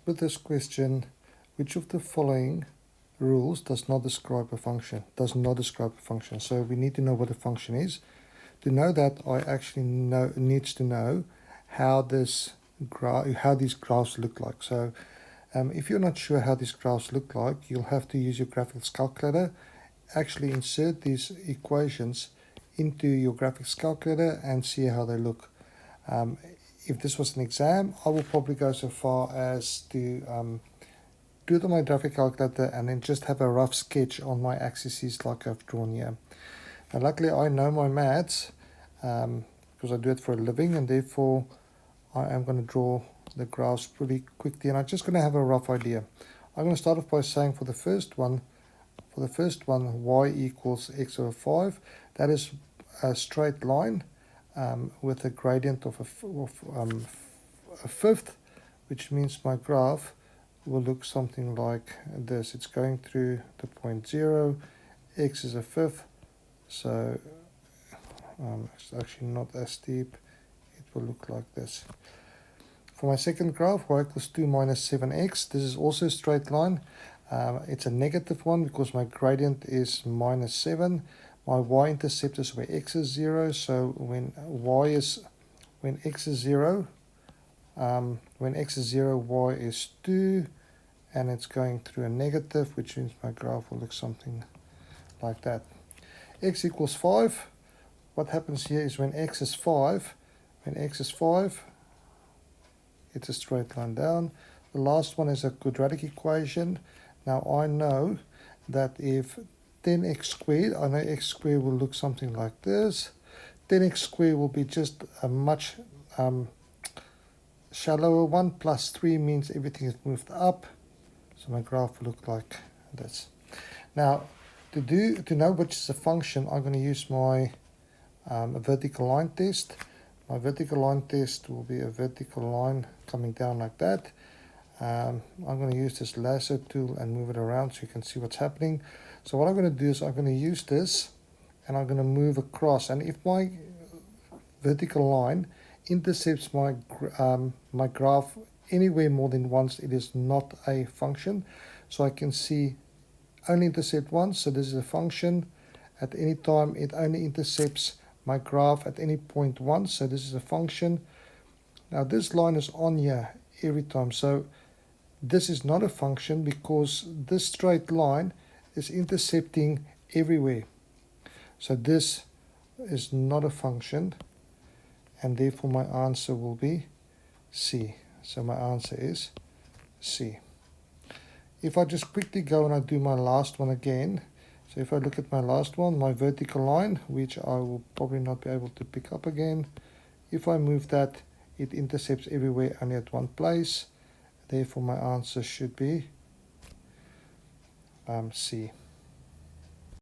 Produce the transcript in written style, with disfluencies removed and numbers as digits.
With this question, which of the following rules does not describe a function? So we need to know what a function is. To know that, I actually needs to know how these graphs look like. So if you're not sure how these graphs look like, you'll have to use your graphics calculator. Actually insert these equations into your graphics calculator and see how they look. If this was an exam, I will probably go so far as to do it on my graphic calculator and then just have a rough sketch on my axes like I've drawn here. Now, luckily, I know my maths because I do it for a living, and therefore I am going to draw the graphs pretty quickly, and I'm just going to have a rough idea. I'm going to start off by saying for the first one, y equals x over 5. That is a straight line with a gradient of a fifth, which means my graph will look something like this. It's going through the point 0, x is a fifth, so it's actually not as steep. It will look like this. For my second graph, y equals 2 minus 7x, this is also a straight line. It's a negative one because my gradient is minus 7. My y-intercept is where x is 0, so when x is 0, y is 2, and it's going through a negative, which means my graph will look something like that. X equals 5. What happens here is when x is 5, it's a straight line down. The last one is a quadratic equation. Now I know that if 10x squared, I know x squared will look something like this. 10x squared will be just a much shallower one. Plus 3 means everything is moved up. So my graph will look like this. Now, to know which is a function, I'm going to use my vertical line test. My vertical line test will be a vertical line coming down like that. I'm going to use this lasso tool and move it around so you can see what's happening. So what I'm going to do is I'm going to use this and I'm going to move across. And if my vertical line intercepts my graph anywhere more than once, it is not a function. So I can see only intercept once, so this is a function. At any time, it only intercepts my graph at any point once, so this is a function. Now this line is on here every time, so this is not a function because this straight line is intercepting everywhere. So this is not a function, and therefore my answer will be C. So my answer is C. If I just quickly go and I do my last one again, so if I look at my last one, my vertical line, which I will probably not be able to pick up again, if I move that, it intercepts everywhere only at one place. Therefore my answer should be C.